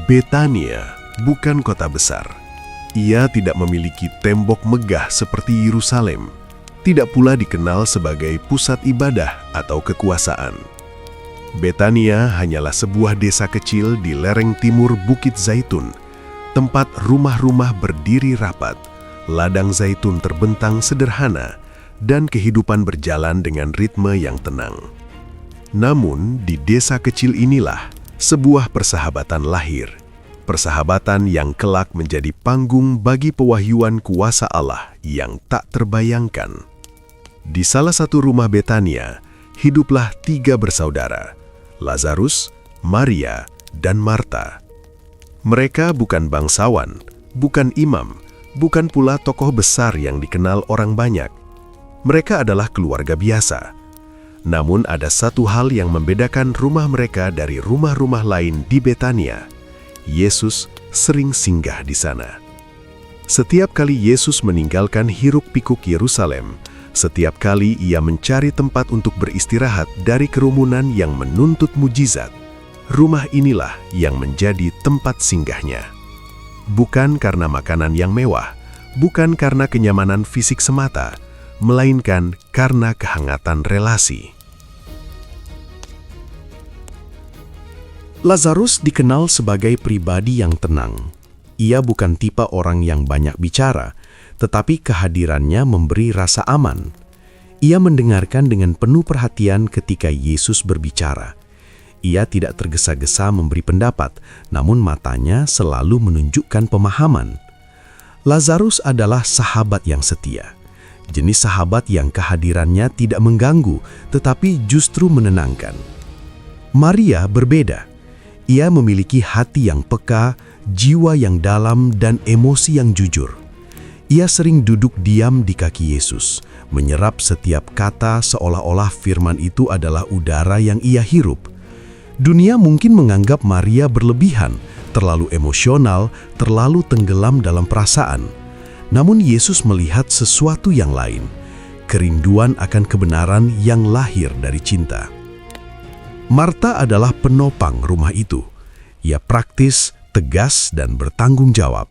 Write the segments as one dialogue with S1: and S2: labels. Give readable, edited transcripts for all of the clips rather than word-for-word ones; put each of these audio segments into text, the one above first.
S1: Betania bukan kota besar. Ia tidak memiliki tembok megah seperti Yerusalem, tidak pula dikenal sebagai pusat ibadah atau kekuasaan. Betania hanyalah sebuah desa kecil di lereng timur Bukit Zaitun, tempat rumah-rumah berdiri rapat, ladang zaitun terbentang sederhana, dan kehidupan berjalan dengan ritme yang tenang. Namun, di desa kecil inilah sebuah persahabatan lahir. Persahabatan yang kelak menjadi panggung bagi pewahyuan kuasa Allah yang tak terbayangkan. Di salah satu rumah Betania, hiduplah 3 bersaudara, Lazarus, Maria, dan Marta. Mereka bukan bangsawan, bukan imam, bukan pula tokoh besar yang dikenal orang banyak. Mereka adalah keluarga biasa. Namun ada satu hal yang membedakan rumah mereka dari rumah-rumah lain di Betania. Yesus sering singgah di sana. Setiap kali Yesus meninggalkan hiruk-pikuk Yerusalem, setiap kali ia mencari tempat untuk beristirahat dari kerumunan yang menuntut mujizat, rumah inilah yang menjadi tempat singgahnya. Bukan karena makanan yang mewah, bukan karena kenyamanan fisik semata, melainkan karena kehangatan relasi. Lazarus dikenal sebagai pribadi yang tenang. Ia bukan tipe orang yang banyak bicara, tetapi kehadirannya memberi rasa aman. Ia mendengarkan dengan penuh perhatian ketika Yesus berbicara. Ia tidak tergesa-gesa memberi pendapat, namun matanya selalu menunjukkan pemahaman. Lazarus adalah sahabat yang setia. Jenis sahabat yang kehadirannya tidak mengganggu, tetapi justru menenangkan. Maria berbeda. Ia memiliki hati yang peka, jiwa yang dalam, dan emosi yang jujur. Ia sering duduk diam di kaki Yesus, menyerap setiap kata seolah-olah firman itu adalah udara yang ia hirup. Dunia mungkin menganggap Maria berlebihan, terlalu emosional, terlalu tenggelam dalam perasaan. Namun Yesus melihat sesuatu yang lain, kerinduan akan kebenaran yang lahir dari cinta. Marta adalah penopang rumah itu. Ia praktis, tegas, dan bertanggung jawab.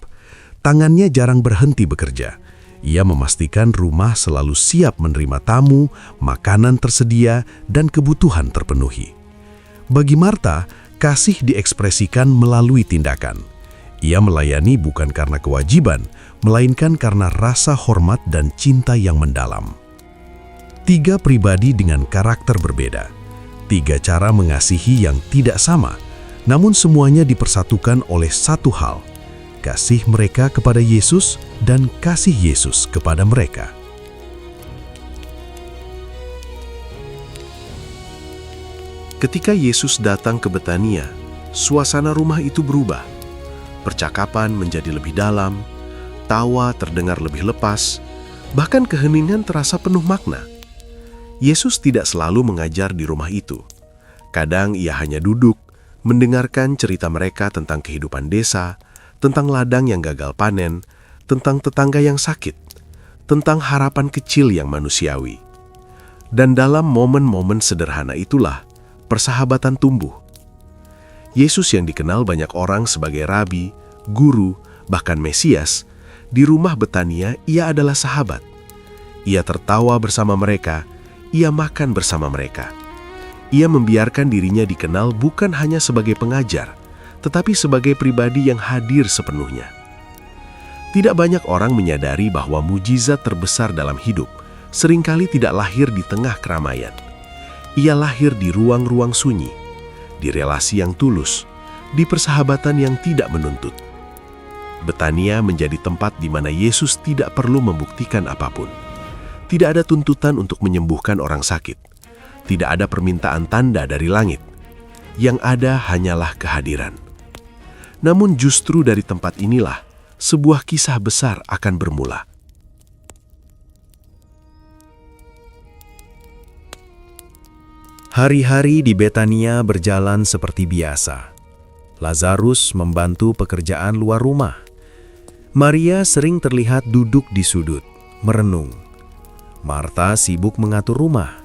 S1: Tangannya jarang berhenti bekerja. Ia memastikan rumah selalu siap menerima tamu, makanan tersedia, dan kebutuhan terpenuhi. Bagi Marta, kasih diekspresikan melalui tindakan. Ia melayani bukan karena kewajiban, melainkan karena rasa hormat dan cinta yang mendalam. 3 pribadi dengan karakter berbeda. 3 cara mengasihi yang tidak sama, namun semuanya dipersatukan oleh satu hal, kasih mereka kepada Yesus dan kasih Yesus kepada mereka. Ketika Yesus datang ke Betania, suasana rumah itu berubah. Percakapan menjadi lebih dalam, tawa terdengar lebih lepas, bahkan keheningan terasa penuh makna. Yesus tidak selalu mengajar di rumah itu. Kadang ia hanya duduk, mendengarkan cerita mereka tentang kehidupan desa, tentang ladang yang gagal panen, tentang tetangga yang sakit, tentang harapan kecil yang manusiawi. Dan dalam momen-momen sederhana itulah persahabatan tumbuh. Yesus yang dikenal banyak orang sebagai rabi, guru, bahkan Mesias, di rumah Betania ia adalah sahabat. Ia tertawa bersama mereka, ia makan bersama mereka. Ia membiarkan dirinya dikenal bukan hanya sebagai pengajar, tetapi sebagai pribadi yang hadir sepenuhnya. Tidak banyak orang menyadari bahwa mujizat terbesar dalam hidup seringkali tidak lahir di tengah keramaian. Ia lahir di ruang-ruang sunyi, di relasi yang tulus, di persahabatan yang tidak menuntut. Betania menjadi tempat di mana Yesus tidak perlu membuktikan apapun. Tidak ada tuntutan untuk menyembuhkan orang sakit. Tidak ada permintaan tanda dari langit. Yang ada hanyalah kehadiran. Namun justru dari tempat inilah sebuah kisah besar akan bermula. Hari-hari di Betania berjalan seperti biasa. Lazarus membantu pekerjaan luar rumah. Maria sering terlihat duduk di sudut, merenung. Marta sibuk mengatur rumah,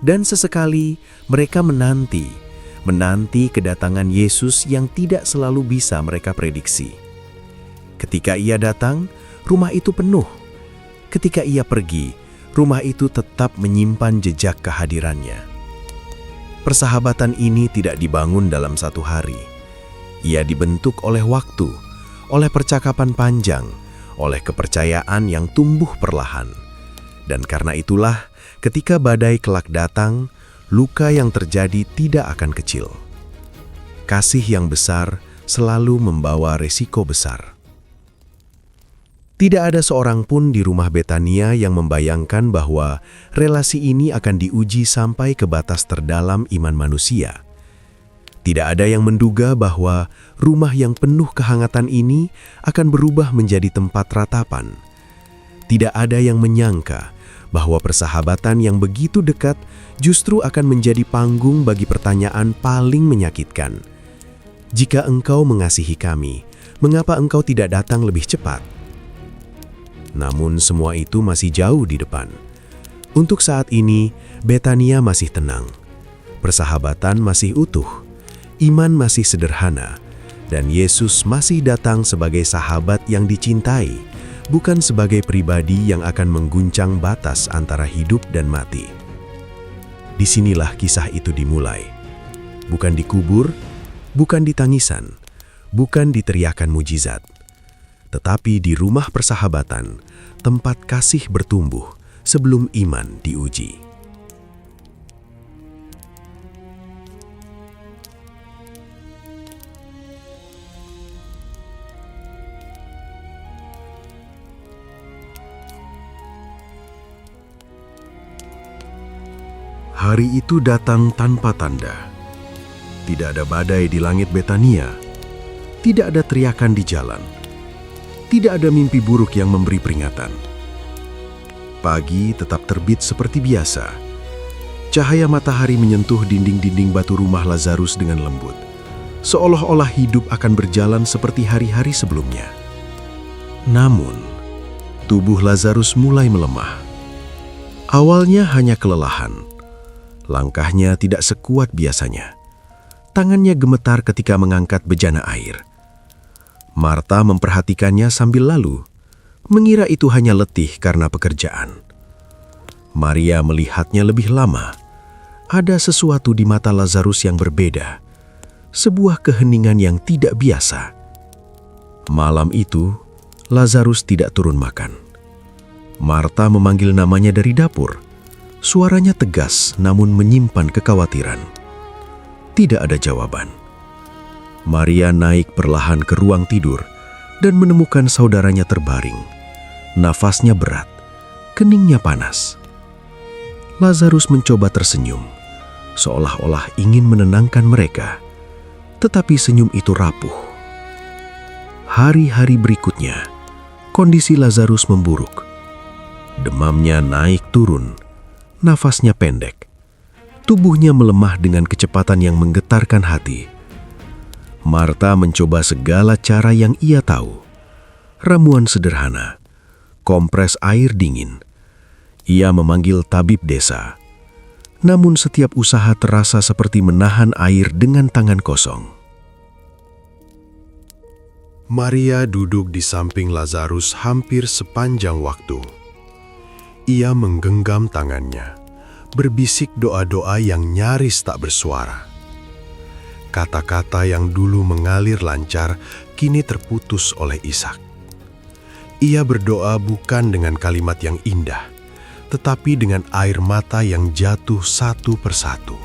S1: dan sesekali mereka menanti menanti kedatangan Yesus yang tidak selalu bisa mereka prediksi. Ketika ia datang, rumah itu penuh. Ketika ia pergi, rumah itu tetap menyimpan jejak kehadirannya. Persahabatan ini tidak dibangun dalam satu hari. Ia dibentuk oleh waktu, oleh percakapan panjang, oleh kepercayaan yang tumbuh perlahan. Dan karena itulah, ketika badai kelak datang, luka yang terjadi tidak akan kecil. Kasih yang besar selalu membawa resiko besar. Tidak ada seorang pun di rumah Betania yang membayangkan bahwa relasi ini akan diuji sampai ke batas terdalam iman manusia. Tidak ada yang menduga bahwa rumah yang penuh kehangatan ini akan berubah menjadi tempat ratapan. Tidak ada yang menyangka bahwa persahabatan yang begitu dekat justru akan menjadi panggung bagi pertanyaan paling menyakitkan. Jika engkau mengasihi kami, mengapa engkau tidak datang lebih cepat? Namun semua itu masih jauh di depan. Untuk saat ini, Betania masih tenang. Persahabatan masih utuh, iman masih sederhana, dan Yesus masih datang sebagai sahabat yang dicintai, bukan sebagai pribadi yang akan mengguncang batas antara hidup dan mati. Disinilah kisah itu dimulai. Bukan dikubur, bukan di tangisan, bukan di teriakan mujizat, tetapi di rumah persahabatan, tempat kasih bertumbuh sebelum iman diuji. Hari itu datang tanpa tanda. Tidak ada badai di langit Betania. Tidak ada teriakan di jalan. Tidak ada mimpi buruk yang memberi peringatan. Pagi tetap terbit seperti biasa. Cahaya matahari menyentuh dinding-dinding batu rumah Lazarus dengan lembut. Seolah-olah hidup akan berjalan seperti hari-hari sebelumnya. Namun, tubuh Lazarus mulai melemah. Awalnya hanya kelelahan. Langkahnya tidak sekuat biasanya. Tangannya gemetar ketika mengangkat bejana air. Marta memperhatikannya sambil lalu, mengira itu hanya letih karena pekerjaan. Maria melihatnya lebih lama. Ada sesuatu di mata Lazarus yang berbeda, sebuah keheningan yang tidak biasa. Malam itu, Lazarus tidak turun makan. Marta memanggil namanya dari dapur. Suaranya tegas namun menyimpan kekhawatiran. Tidak ada jawaban. Maria naik perlahan ke ruang tidur dan menemukan saudaranya terbaring. Nafasnya berat, keningnya panas. Lazarus mencoba tersenyum, seolah-olah ingin menenangkan mereka. Tetapi senyum itu rapuh. Hari-hari berikutnya, kondisi Lazarus memburuk. Demamnya naik turun. Nafasnya pendek, tubuhnya melemah dengan kecepatan yang menggetarkan hati. Marta mencoba segala cara yang ia tahu. Ramuan sederhana, kompres air dingin. Ia memanggil tabib desa. Namun setiap usaha terasa seperti menahan air dengan tangan kosong. Maria duduk di samping Lazarus hampir sepanjang waktu. Ia menggenggam tangannya, berbisik doa-doa yang nyaris tak bersuara. Kata-kata yang dulu mengalir lancar, kini terputus oleh isak. Ia berdoa bukan dengan kalimat yang indah, tetapi dengan air mata yang jatuh satu persatu.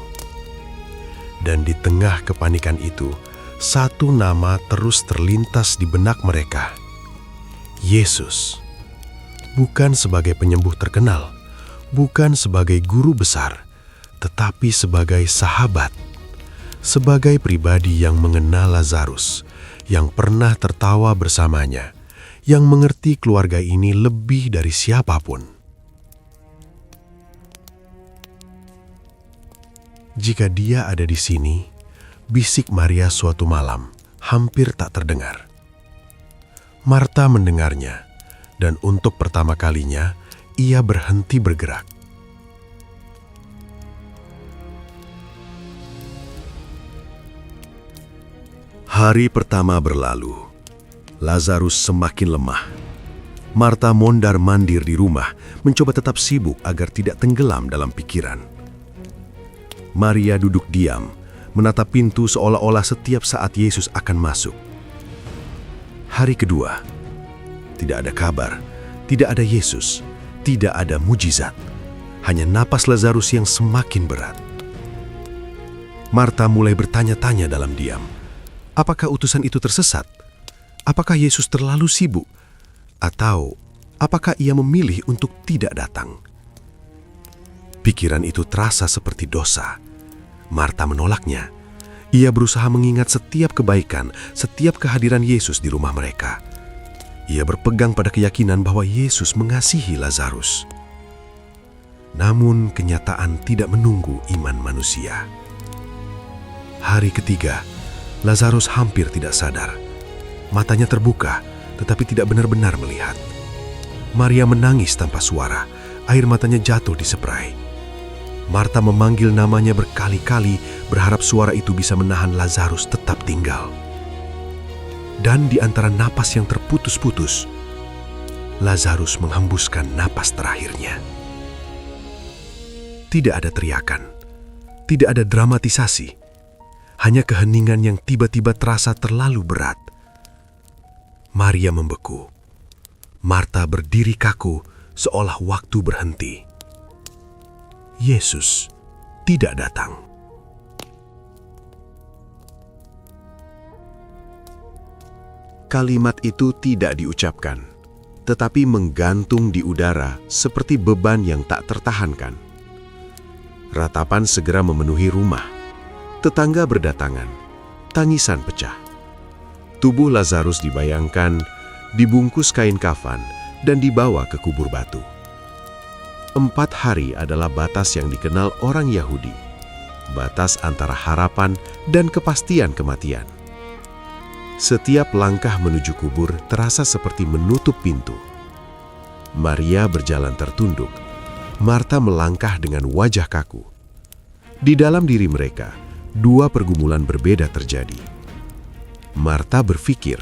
S1: Dan di tengah kepanikan itu, satu nama terus terlintas di benak mereka. Yesus. Bukan sebagai penyembuh terkenal, bukan sebagai guru besar, tetapi sebagai sahabat, sebagai pribadi yang mengenal Lazarus, yang pernah tertawa bersamanya, yang mengerti keluarga ini lebih dari siapapun. Jika dia ada di sini, bisik Maria suatu malam, hampir tak terdengar. Marta mendengarnya. Dan untuk pertama kalinya, ia berhenti bergerak. Hari pertama berlalu. Lazarus semakin lemah. Marta mondar-mandir di rumah, mencoba tetap sibuk agar tidak tenggelam dalam pikiran. Maria duduk diam, menatap pintu seolah-olah setiap saat Yesus akan masuk. Hari kedua, tidak ada kabar, tidak ada Yesus, tidak ada mujizat. Hanya napas Lazarus yang semakin berat. Marta mulai bertanya-tanya dalam diam. Apakah utusan itu tersesat? Apakah Yesus terlalu sibuk? Atau apakah ia memilih untuk tidak datang? Pikiran itu terasa seperti dosa. Marta menolaknya. Ia berusaha mengingat setiap kebaikan, setiap kehadiran Yesus di rumah mereka. Ia berpegang pada keyakinan bahwa Yesus mengasihi Lazarus. Namun kenyataan tidak menunggu iman manusia. Hari ketiga, Lazarus hampir tidak sadar. Matanya terbuka, tetapi tidak benar-benar melihat. Maria menangis tanpa suara, air matanya jatuh di spray. Marta memanggil namanya berkali-kali, berharap suara itu bisa menahan Lazarus tetap tinggal. Dan di antara napas yang terputus-putus, Lazarus menghembuskan napas terakhirnya. Tidak ada teriakan, tidak ada dramatisasi. Hanya keheningan yang tiba-tiba terasa terlalu berat. Maria membeku. Marta berdiri kaku seolah waktu berhenti. Yesus tidak datang. Kalimat itu tidak diucapkan, tetapi menggantung di udara seperti beban yang tak tertahankan. Ratapan segera memenuhi rumah. Tetangga berdatangan, tangisan pecah. Tubuh Lazarus dibayangkan, dibungkus kain kafan, dan dibawa ke kubur batu. 4 hari adalah batas yang dikenal orang Yahudi, batas antara harapan dan kepastian kematian. Setiap langkah menuju kubur terasa seperti menutup pintu. Maria berjalan tertunduk, Marta melangkah dengan wajah kaku. Di dalam diri mereka, 2 pergumulan berbeda terjadi. Marta berpikir,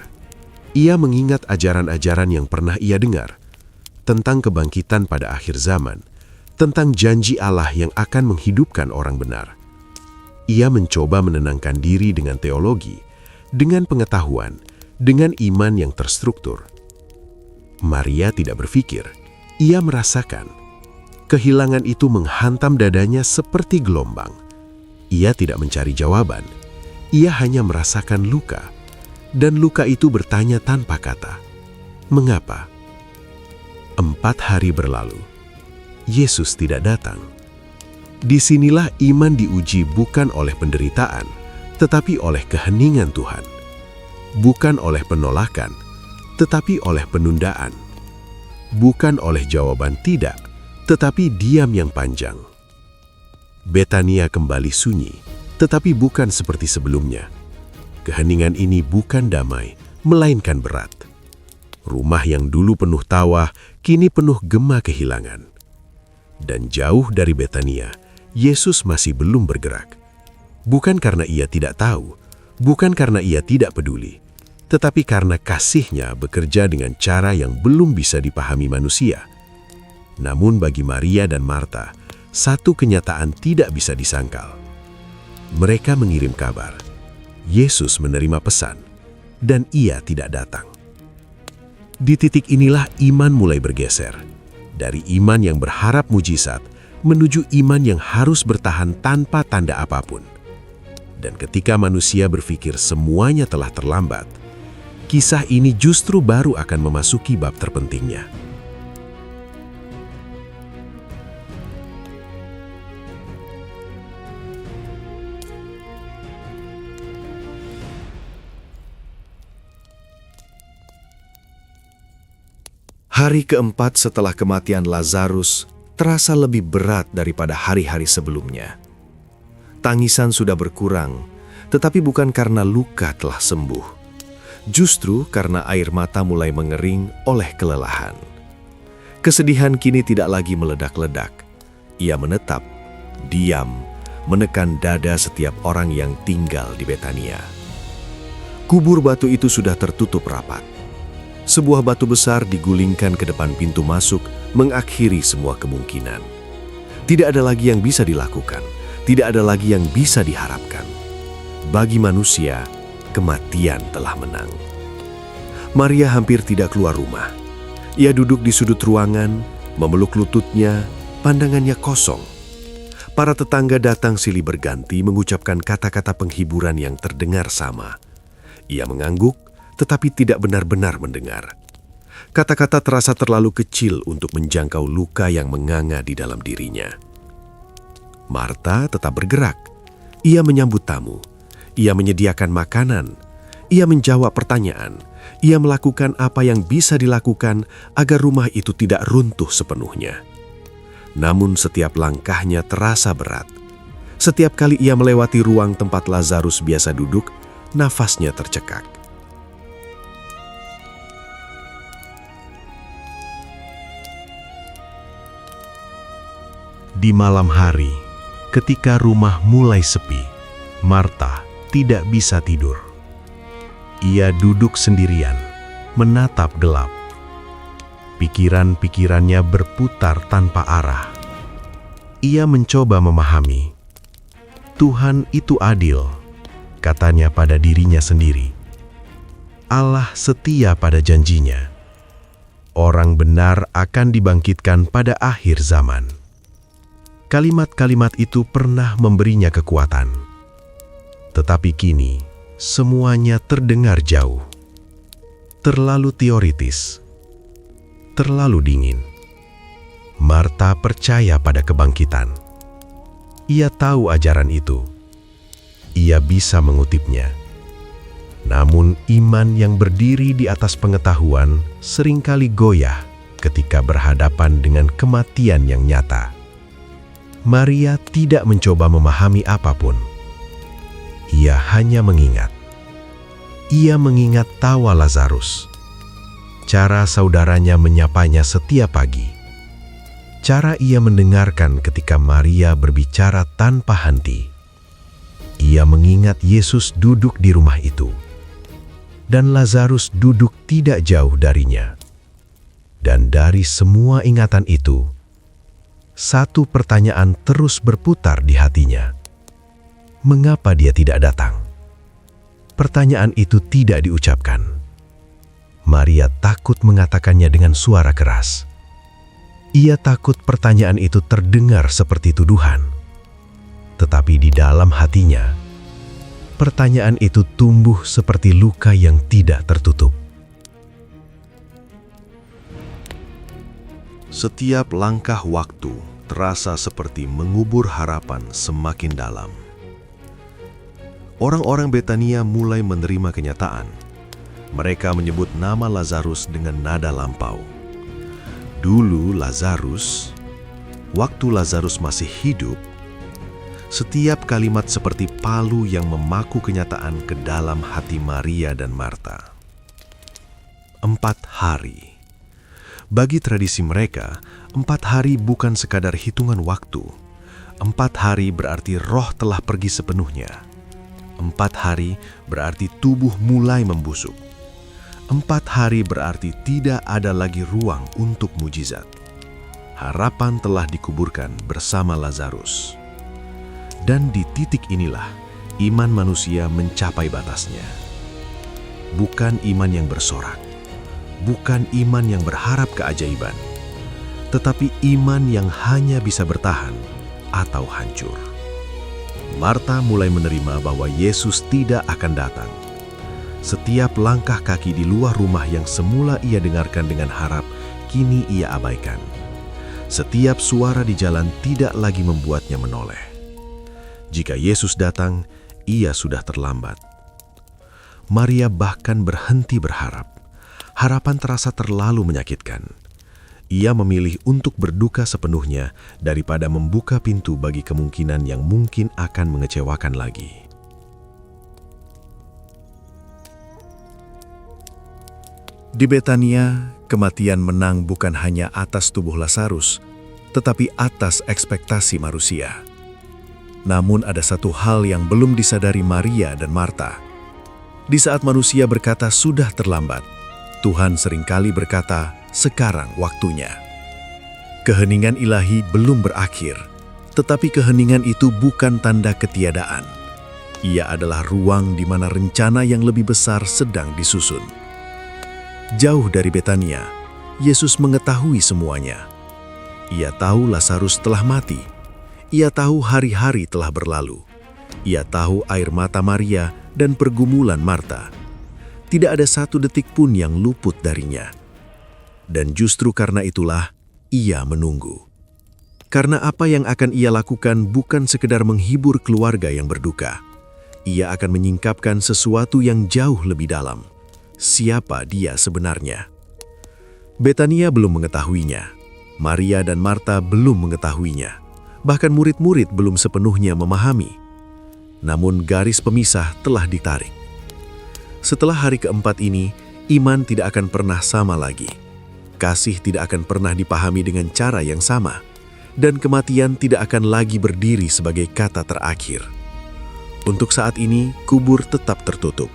S1: ia mengingat ajaran-ajaran yang pernah ia dengar tentang kebangkitan pada akhir zaman, tentang janji Allah yang akan menghidupkan orang benar. Ia mencoba menenangkan diri dengan teologi, dengan pengetahuan, dengan iman yang terstruktur. Maria tidak berpikir, ia merasakan. Kehilangan itu menghantam dadanya seperti gelombang. Ia tidak mencari jawaban, ia hanya merasakan luka, dan luka itu bertanya tanpa kata, "Mengapa?" 4 hari berlalu, Yesus tidak datang. Disinilah iman diuji bukan oleh penderitaan, tetapi oleh keheningan Tuhan. Bukan oleh penolakan, tetapi oleh penundaan. Bukan oleh jawaban tidak, tetapi diam yang panjang. Betania kembali sunyi, tetapi bukan seperti sebelumnya. Keheningan ini bukan damai, melainkan berat. Rumah yang dulu penuh tawa, kini penuh gema kehilangan. Dan jauh dari Betania, Yesus masih belum bergerak. Bukan karena ia tidak tahu, bukan karena ia tidak peduli, tetapi karena kasih-Nya bekerja dengan cara yang belum bisa dipahami manusia. Namun bagi Maria dan Marta, satu kenyataan tidak bisa disangkal. Mereka mengirim kabar. Yesus menerima pesan, dan ia tidak datang. Di titik inilah iman mulai bergeser. Dari iman yang berharap mujizat, menuju iman yang harus bertahan tanpa tanda apapun. Dan ketika manusia berpikir semuanya telah terlambat, kisah ini justru baru akan memasuki bab terpentingnya. Hari keempat setelah kematian Lazarus terasa lebih berat daripada hari-hari sebelumnya. Tangisan sudah berkurang, tetapi bukan karena luka telah sembuh. Justru karena air mata mulai mengering oleh kelelahan. Kesedihan kini tidak lagi meledak-ledak. Ia menetap, diam, menekan dada setiap orang yang tinggal di Betania.
S2: Kubur batu itu sudah tertutup rapat. Sebuah batu besar digulingkan ke depan pintu masuk, mengakhiri semua kemungkinan. Tidak ada lagi yang bisa dilakukan, tidak ada lagi yang bisa diharapkan. Bagi manusia, kematian telah menang. Maria hampir tidak keluar rumah. Ia duduk di sudut ruangan, memeluk lututnya, pandangannya kosong. Para tetangga datang silih berganti mengucapkan kata-kata penghiburan yang terdengar sama. Ia mengangguk, tetapi tidak benar-benar mendengar. Kata-kata terasa terlalu kecil untuk menjangkau luka yang menganga di dalam dirinya. Marta tetap bergerak. Ia menyambut tamu. Ia menyediakan makanan. Ia menjawab pertanyaan. Ia melakukan apa yang bisa dilakukan agar rumah itu tidak runtuh sepenuhnya. Namun setiap langkahnya terasa berat. Setiap kali ia melewati ruang tempat Lazarus biasa duduk, nafasnya tercekak.
S1: Di malam hari, ketika rumah mulai sepi, Marta tidak bisa tidur. Ia duduk sendirian, menatap gelap. Pikiran-pikirannya berputar tanpa arah. Ia mencoba memahami. Tuhan itu adil, katanya pada dirinya sendiri. Allah setia pada janjinya. Orang benar akan dibangkitkan pada akhir zaman. Kalimat-kalimat itu pernah memberinya kekuatan. Tetapi kini, semuanya terdengar jauh. Terlalu teoritis. Terlalu dingin. Marta percaya pada kebangkitan. Ia tahu ajaran itu. Ia bisa mengutipnya. Namun iman yang berdiri di atas pengetahuan seringkali goyah ketika berhadapan dengan kematian yang nyata. Maria tidak mencoba memahami apapun. Ia hanya mengingat. Ia mengingat tawa Lazarus. Cara saudaranya menyapanya setiap pagi. Cara ia mendengarkan ketika Maria berbicara tanpa henti. Ia mengingat Yesus duduk di rumah itu. Dan Lazarus duduk tidak jauh darinya. Dan dari semua ingatan itu, satu pertanyaan terus berputar di hatinya. Mengapa dia tidak datang? Pertanyaan itu tidak diucapkan. Maria takut mengatakannya dengan suara keras. Ia takut pertanyaan itu terdengar seperti tuduhan. Tetapi di dalam hatinya, pertanyaan itu tumbuh seperti luka yang tidak tertutup.
S2: Setiap langkah waktu terasa seperti mengubur harapan semakin dalam. Orang-orang Betania mulai menerima kenyataan. Mereka menyebut nama Lazarus dengan nada lampau. Dulu Lazarus, waktu Lazarus masih hidup, setiap kalimat seperti palu yang memaku kenyataan ke dalam hati Maria dan Marta. 4 hari. Bagi tradisi mereka, 4 hari bukan sekadar hitungan waktu. 4 hari berarti roh telah pergi sepenuhnya. 4 hari berarti tubuh mulai membusuk. 4 hari berarti tidak ada lagi ruang untuk mujizat. Harapan telah dikuburkan bersama Lazarus. Dan di titik inilah iman manusia mencapai batasnya. Bukan iman yang bersorak. Bukan iman yang berharap keajaiban, tetapi iman yang hanya bisa bertahan atau hancur. Marta mulai menerima bahwa Yesus tidak akan datang. Setiap langkah kaki di luar rumah yang semula ia dengarkan dengan harap, kini ia abaikan. Setiap suara di jalan tidak lagi membuatnya menoleh. Jika Yesus datang, ia sudah terlambat. Maria bahkan berhenti berharap. Harapan terasa terlalu menyakitkan. Ia memilih untuk berduka sepenuhnya daripada membuka pintu bagi kemungkinan yang mungkin akan mengecewakan lagi. Di Betania, kematian menang bukan hanya atas tubuh Lazarus, tetapi atas ekspektasi manusia. Namun ada satu hal yang belum disadari Maria dan Marta. Di saat manusia berkata sudah terlambat, Tuhan seringkali berkata, sekarang waktunya. Keheningan ilahi belum berakhir, tetapi keheningan itu bukan tanda ketiadaan. Ia adalah ruang di mana rencana yang lebih besar sedang disusun. Jauh dari Betania, Yesus mengetahui semuanya. Ia tahu Lazarus telah mati. Ia tahu hari-hari telah berlalu. Ia tahu air mata Maria dan pergumulan Marta. Tidak ada satu detik pun yang luput darinya. Dan justru karena itulah, ia menunggu. Karena apa yang akan ia lakukan bukan sekedar menghibur keluarga yang berduka. Ia akan menyingkapkan sesuatu yang jauh lebih dalam. Siapa dia sebenarnya? Betania belum mengetahuinya. Maria dan Marta belum mengetahuinya. Bahkan murid-murid belum sepenuhnya memahami. Namun garis pemisah telah ditarik. Setelah hari keempat ini, iman tidak akan pernah sama lagi. Kasih tidak akan pernah dipahami dengan cara yang sama. Dan kematian tidak akan lagi berdiri sebagai kata terakhir. Untuk saat ini, kubur tetap tertutup.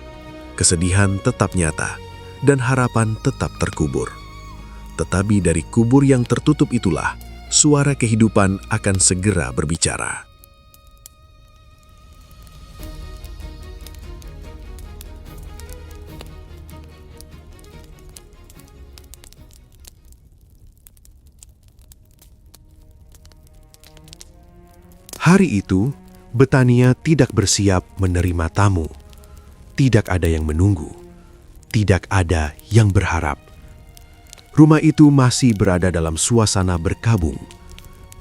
S2: Kesedihan tetap nyata. Dan harapan tetap terkubur. Tetapi dari kubur yang tertutup itulah, suara kehidupan akan segera berbicara.
S1: Hari itu, Betania tidak bersiap menerima tamu. Tidak ada yang menunggu. Tidak ada yang berharap. Rumah itu masih berada dalam suasana berkabung.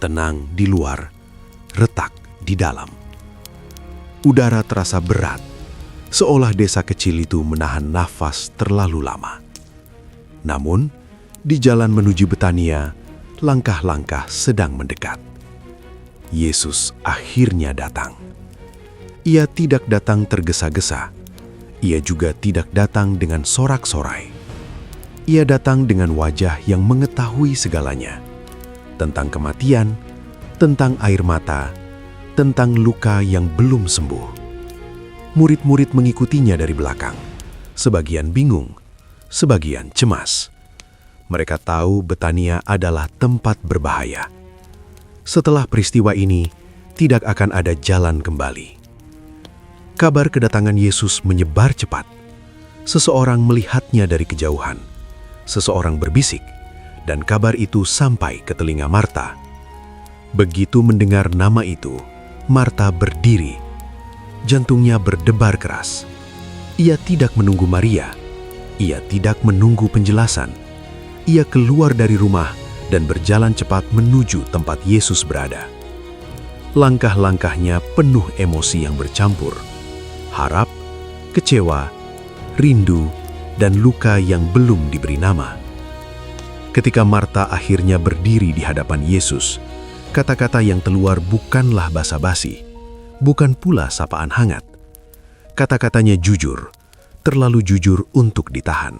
S1: Tenang di luar, retak di dalam. Udara terasa berat, seolah desa kecil itu menahan nafas terlalu lama. Namun, di jalan menuju Betania, langkah-langkah sedang mendekat. Yesus akhirnya datang. Ia tidak datang tergesa-gesa. Ia juga tidak datang dengan sorak-sorai. Ia datang dengan wajah yang mengetahui segalanya. Tentang kematian, tentang air mata, tentang luka yang belum sembuh. Murid-murid mengikutinya dari belakang. Sebagian bingung, sebagian cemas. Mereka tahu Betania adalah tempat berbahaya. Setelah peristiwa ini, tidak akan ada jalan kembali. Kabar kedatangan Yesus menyebar cepat. Seseorang melihatnya dari kejauhan. Seseorang berbisik, dan kabar itu sampai ke telinga Marta. Begitu mendengar nama itu, Marta berdiri. Jantungnya berdebar keras. Ia tidak menunggu Maria. Ia tidak menunggu penjelasan. Ia keluar dari rumah dan berjalan cepat menuju tempat Yesus berada. Langkah-langkahnya penuh emosi yang bercampur. Harap, kecewa, rindu, dan luka yang belum diberi nama. Ketika Marta akhirnya berdiri di hadapan Yesus, kata-kata yang keluar bukanlah basa-basi, bukan pula sapaan hangat. Kata-katanya jujur, terlalu jujur untuk ditahan.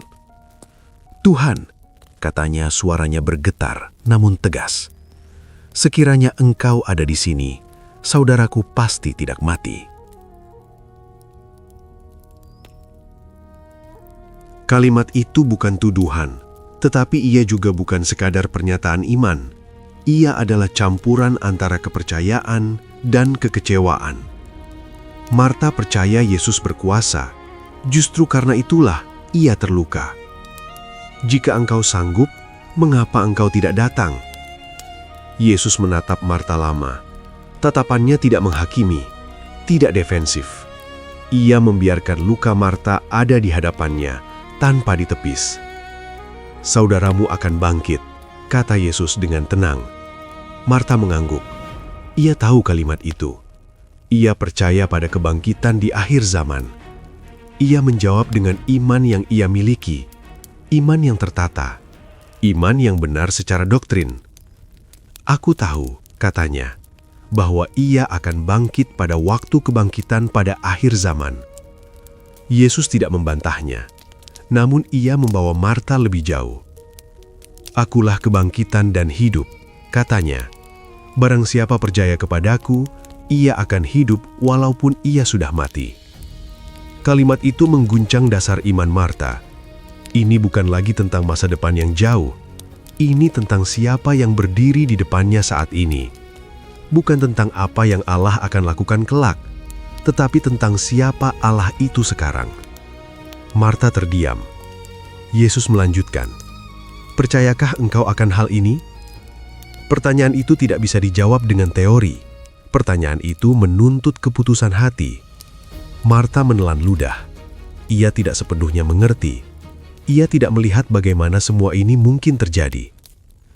S1: "Tuhan," katanya, suaranya bergetar namun tegas. "Sekiranya Engkau ada di sini, saudaraku pasti tidak mati." Kalimat itu bukan tuduhan, tetapi ia juga bukan sekadar pernyataan iman. Ia adalah campuran antara kepercayaan dan kekecewaan. Marta percaya Yesus berkuasa, justru karena itulah ia terluka. "Jika Engkau sanggup, mengapa Engkau tidak datang?" Yesus menatap Marta lama. Tatapannya tidak menghakimi, tidak defensif. Ia membiarkan luka Marta ada di hadapannya, tanpa ditepis. "Saudaramu akan bangkit," kata Yesus dengan tenang. Marta mengangguk. Ia tahu kalimat itu. Ia percaya pada kebangkitan di akhir zaman. Ia menjawab dengan iman yang ia miliki, iman yang tertata, iman yang benar secara doktrin. "Aku tahu," katanya, "bahwa ia akan bangkit pada waktu kebangkitan pada akhir zaman." Yesus tidak membantahnya. Namun ia membawa Marta lebih jauh. "Akulah kebangkitan dan hidup," katanya. "Barang siapa percaya kepadaku, ia akan hidup walaupun ia sudah mati."
S2: Kalimat itu mengguncang dasar iman Marta. Ini bukan lagi tentang masa depan yang jauh. Ini tentang siapa yang berdiri di depannya saat ini. Bukan tentang apa yang Allah akan lakukan kelak, tetapi tentang siapa Allah itu sekarang. Marta terdiam. Yesus melanjutkan, "Percayakah engkau akan hal ini?" Pertanyaan itu tidak bisa dijawab dengan teori. Pertanyaan itu menuntut keputusan hati. Marta menelan ludah. Ia tidak sepenuhnya mengerti. Ia tidak melihat bagaimana semua ini mungkin terjadi.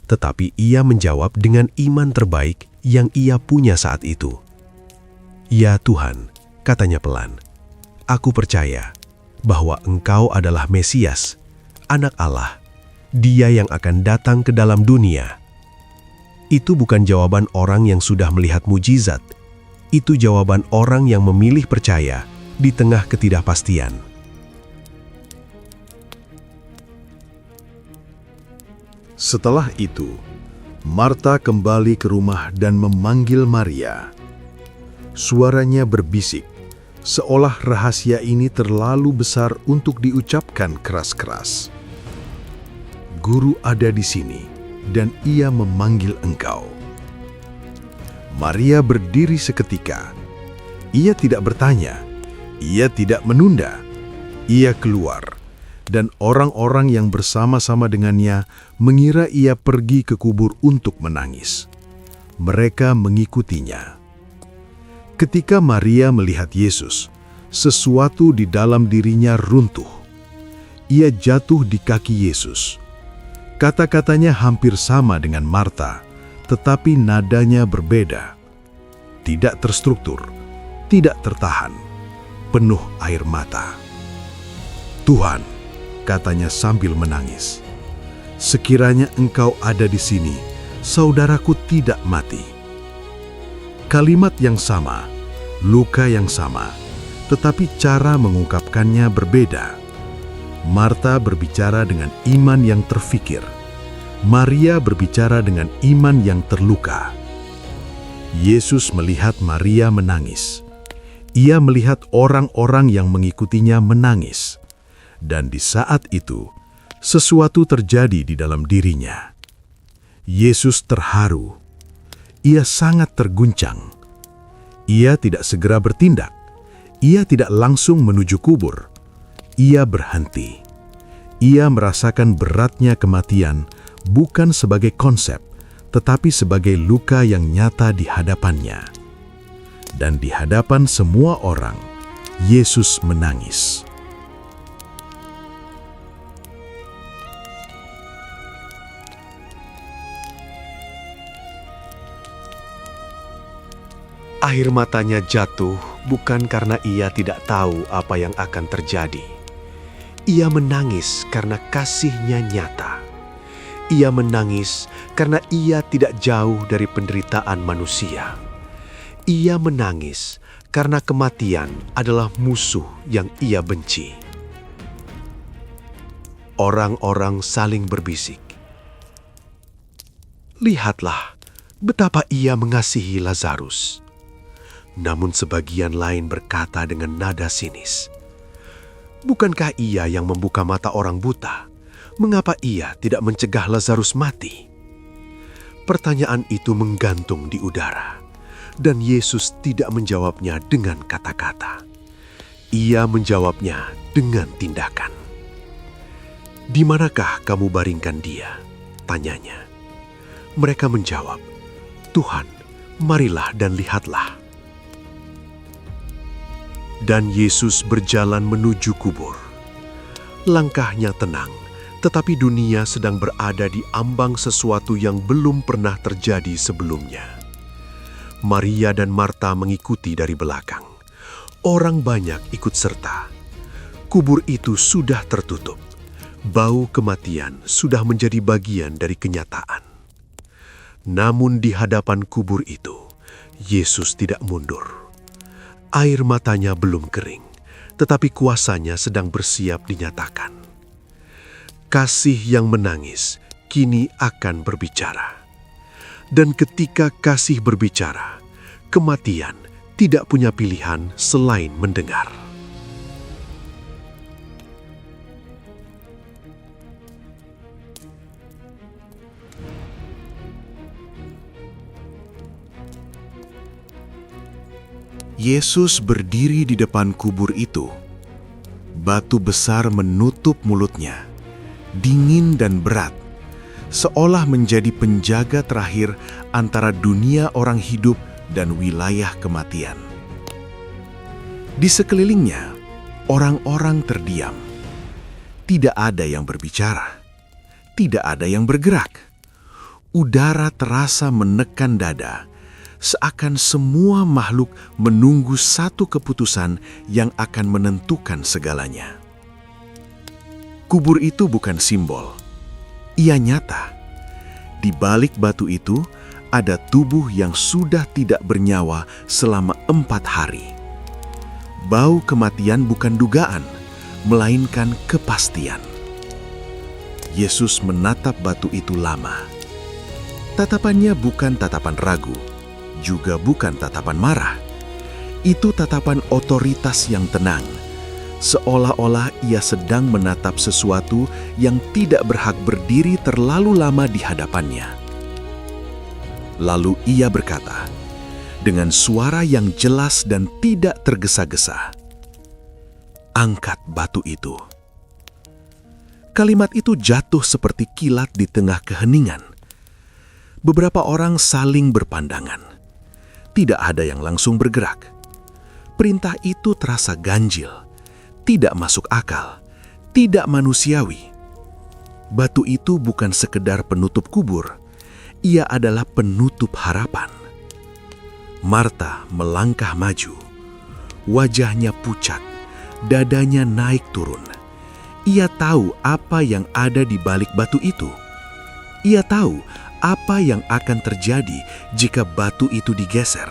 S2: Tetapi ia menjawab dengan iman terbaik yang ia punya saat itu. "Ya Tuhan," katanya pelan, "aku percaya bahwa Engkau adalah Mesias, Anak Allah, Dia yang akan datang ke dalam dunia." Itu bukan jawaban orang yang sudah melihat mujizat. Itu jawaban orang yang memilih percaya di tengah ketidakpastian.
S1: Setelah itu, Marta kembali ke rumah dan memanggil Maria. Suaranya berbisik, seolah rahasia ini terlalu besar untuk diucapkan keras-keras. "Guru ada di sini, dan ia memanggil engkau." Maria berdiri seketika. Ia tidak bertanya, ia tidak menunda. Ia keluar, dan orang-orang yang bersama-sama dengannya mengira ia pergi ke kubur untuk menangis. Mereka mengikutinya. Ketika Maria melihat Yesus, sesuatu di dalam dirinya runtuh. Ia jatuh di kaki Yesus. Kata-katanya hampir sama dengan Marta, tetapi nadanya berbeda. Tidak terstruktur, tidak tertahan, penuh air mata. "Tuhan," katanya sambil menangis, "sekiranya engkau ada di sini, saudaraku tidak mati." Kalimat yang sama, luka yang sama, tetapi cara mengungkapkannya berbeda. Marta berbicara dengan iman yang terfikir. Maria berbicara dengan iman yang terluka. Yesus melihat Maria menangis. Ia melihat orang-orang yang mengikutinya menangis. Dan di saat itu, sesuatu terjadi di dalam dirinya. Yesus terharu. Ia sangat terguncang. Ia tidak segera bertindak. Ia tidak langsung menuju kubur. Ia berhenti. Ia merasakan beratnya kematian bukan sebagai konsep, tetapi sebagai luka yang nyata di hadapannya. Dan di hadapan semua orang, Yesus menangis.
S2: Air matanya jatuh bukan karena ia tidak tahu apa yang akan terjadi. Ia menangis karena kasihnya nyata. Ia menangis karena ia tidak jauh dari penderitaan manusia. Ia menangis karena kematian adalah musuh yang ia benci. Orang-orang saling berbisik. "Lihatlah betapa ia mengasihi Lazarus." Namun sebagian lain berkata dengan nada sinis, "Bukankah ia yang membuka mata orang buta? Mengapa ia tidak mencegah Lazarus mati?" Pertanyaan itu menggantung di udara, dan Yesus tidak menjawabnya dengan kata-kata. Ia menjawabnya dengan tindakan. "Di manakah kamu baringkan dia?" tanyanya. Mereka menjawab, "Tuhan, marilah dan lihatlah." Dan Yesus berjalan menuju kubur. Langkahnya tenang, tetapi dunia sedang berada di ambang sesuatu yang belum pernah terjadi sebelumnya. Maria dan Marta mengikuti dari belakang. Orang banyak ikut serta. Kubur itu sudah tertutup. Bau kematian sudah menjadi bagian dari kenyataan. Namun di hadapan kubur itu, Yesus tidak mundur. Air matanya belum kering, tetapi kuasanya sedang bersiap dinyatakan. Kasih yang menangis kini akan berbicara. Dan ketika kasih berbicara, kematian tidak punya pilihan selain mendengar. Yesus berdiri di depan kubur itu. Batu besar menutup mulutnya, dingin dan berat, seolah menjadi penjaga terakhir antara dunia orang hidup dan wilayah kematian. Di sekelilingnya, orang-orang terdiam. Tidak ada yang berbicara, tidak ada yang bergerak. Udara terasa menekan dada, seakan semua makhluk menunggu satu keputusan yang akan menentukan segalanya. Kubur itu bukan simbol, ia nyata. Di balik batu itu ada tubuh yang sudah tidak bernyawa selama 4 hari. Bau kematian bukan dugaan, melainkan kepastian. Yesus menatap batu itu lama. Tatapannya bukan tatapan ragu, juga bukan tatapan marah. Itu tatapan otoritas yang tenang, seolah-olah ia sedang menatap sesuatu yang tidak berhak berdiri terlalu lama di hadapannya. Lalu ia berkata, dengan suara yang jelas dan tidak tergesa-gesa, "Angkat batu itu." Kalimat itu jatuh seperti kilat di tengah keheningan. Beberapa orang saling berpandangan. Tidak ada yang langsung bergerak. Perintah itu terasa ganjil, tidak masuk akal, tidak manusiawi. Batu itu bukan sekedar penutup kubur, ia adalah penutup harapan. Marta melangkah maju. Wajahnya pucat, dadanya naik turun. Ia tahu apa yang ada di balik batu itu. Ia tahu apa yang akan terjadi jika batu itu digeser.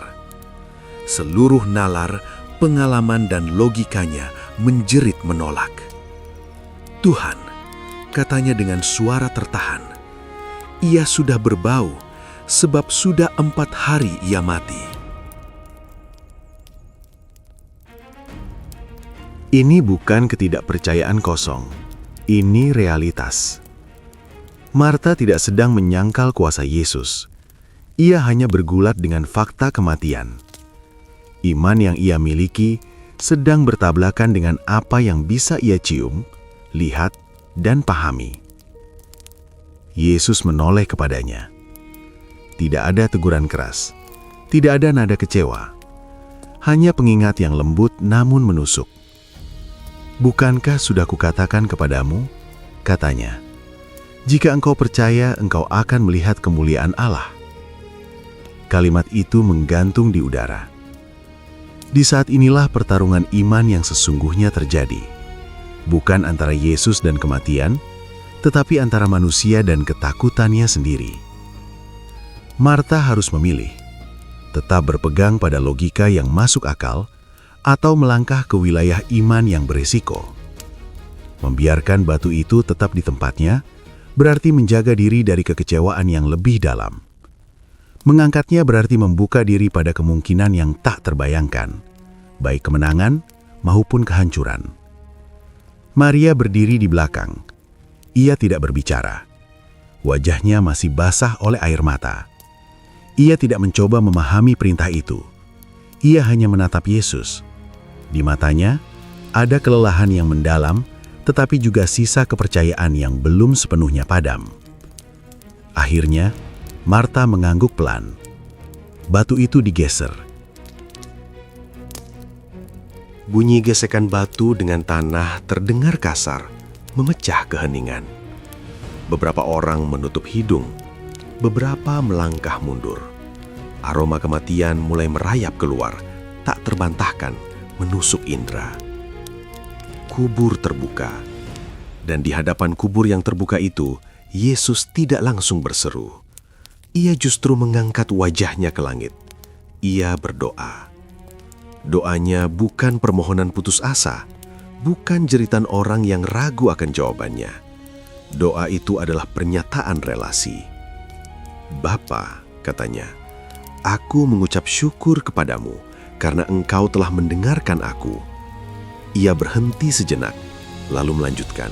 S2: Seluruh nalar, pengalaman dan logikanya menjerit menolak. "Tuhan," katanya dengan suara tertahan, "ia sudah berbau, sebab sudah 4 hari ia mati."
S1: Ini bukan ketidakpercayaan kosong, ini realitas. Marta tidak sedang menyangkal kuasa Yesus. Ia hanya bergulat dengan fakta kematian. Iman yang ia miliki sedang bertabrakan dengan apa yang bisa ia cium, lihat, dan pahami. Yesus menoleh kepadanya. Tidak ada teguran keras, tidak ada nada kecewa. Hanya pengingat yang lembut namun menusuk. "Bukankah sudah kukatakan kepadamu?" katanya. "Jika engkau percaya, engkau akan melihat kemuliaan Allah." Kalimat itu menggantung di udara. Di saat inilah pertarungan iman yang sesungguhnya terjadi. Bukan antara Yesus dan kematian, tetapi antara manusia dan ketakutannya sendiri. Marta harus memilih, tetap berpegang pada logika yang masuk akal, atau melangkah ke wilayah iman yang berisiko. Membiarkan batu itu tetap di tempatnya, berarti menjaga diri dari kekecewaan yang lebih dalam. Mengangkatnya berarti membuka diri pada kemungkinan yang tak terbayangkan, baik kemenangan maupun kehancuran. Maria berdiri di belakang. Ia tidak berbicara. Wajahnya masih basah oleh air mata. Ia tidak mencoba memahami perintah itu. Ia hanya menatap Yesus. Di matanya ada kelelahan yang mendalam, tetapi juga sisa kepercayaan yang belum sepenuhnya padam. Akhirnya, Marta mengangguk pelan. Batu itu digeser. Bunyi gesekan batu dengan tanah terdengar kasar, memecah keheningan. Beberapa orang menutup hidung, beberapa melangkah mundur. Aroma kematian mulai merayap keluar, tak terbantahkan, menusuk indera. Kubur terbuka, dan di hadapan kubur yang terbuka itu, Yesus tidak langsung berseru. Ia justru mengangkat wajahnya ke langit. Ia berdoa. Doanya bukan permohonan putus asa, bukan jeritan orang yang ragu akan jawabannya. Doa itu adalah pernyataan relasi. "Bapa," katanya, "aku mengucap syukur kepadamu karena engkau telah mendengarkan aku." Ia berhenti sejenak, lalu melanjutkan,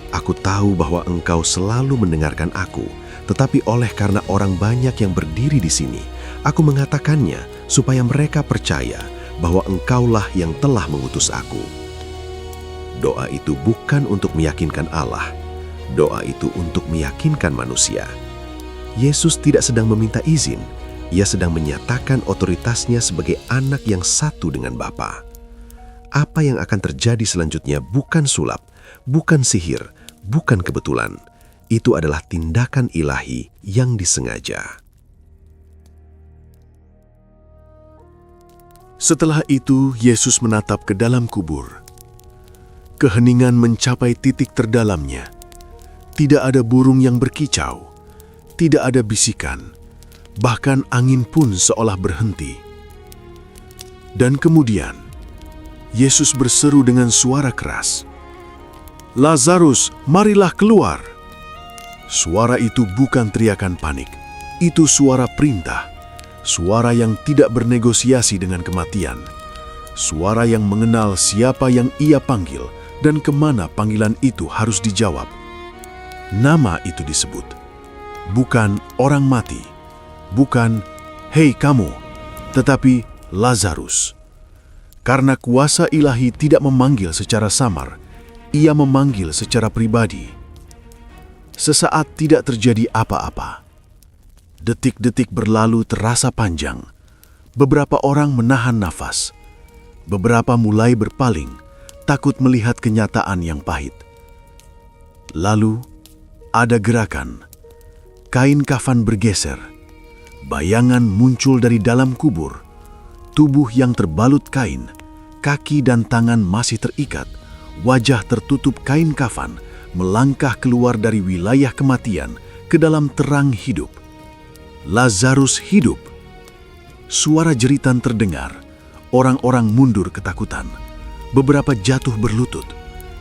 S1: "Aku tahu bahwa engkau selalu mendengarkan aku, tetapi oleh karena orang banyak yang berdiri di sini, aku mengatakannya supaya mereka percaya
S2: bahwa Engkaulah yang telah mengutus aku." Doa itu bukan untuk meyakinkan Allah. Doa itu untuk meyakinkan manusia. Yesus tidak sedang meminta izin. Ia sedang menyatakan otoritasnya sebagai anak yang satu dengan Bapa. Apa yang akan terjadi selanjutnya bukan sulap, bukan sihir, bukan kebetulan. Itu adalah tindakan ilahi yang disengaja. Setelah itu, Yesus menatap ke dalam kubur. Keheningan mencapai titik terdalamnya. Tidak ada burung yang berkicau, tidak ada bisikan, bahkan angin pun seolah berhenti. Dan kemudian, Yesus berseru dengan suara keras, "Lazarus, marilah keluar!" Suara itu bukan teriakan panik, itu suara perintah, suara yang tidak bernegosiasi dengan kematian, suara yang mengenal siapa yang Ia panggil dan kemana panggilan itu harus dijawab. Nama itu disebut, bukan orang mati, bukan "Hei kamu", tetapi Lazarus. Karena kuasa ilahi tidak memanggil secara samar, Ia memanggil secara pribadi. Sesaat tidak terjadi apa-apa. Detik-detik berlalu terasa panjang. Beberapa orang menahan nafas. Beberapa mulai berpaling, takut melihat kenyataan yang pahit. Lalu, ada gerakan. Kain kafan bergeser. Bayangan muncul dari dalam kubur. Tubuh yang terbalut kain, kaki dan tangan masih terikat, wajah tertutup kain kafan, melangkah keluar dari wilayah kematian ke dalam terang hidup. Lazarus hidup. Suara jeritan terdengar. Orang-orang mundur ketakutan. Beberapa jatuh berlutut.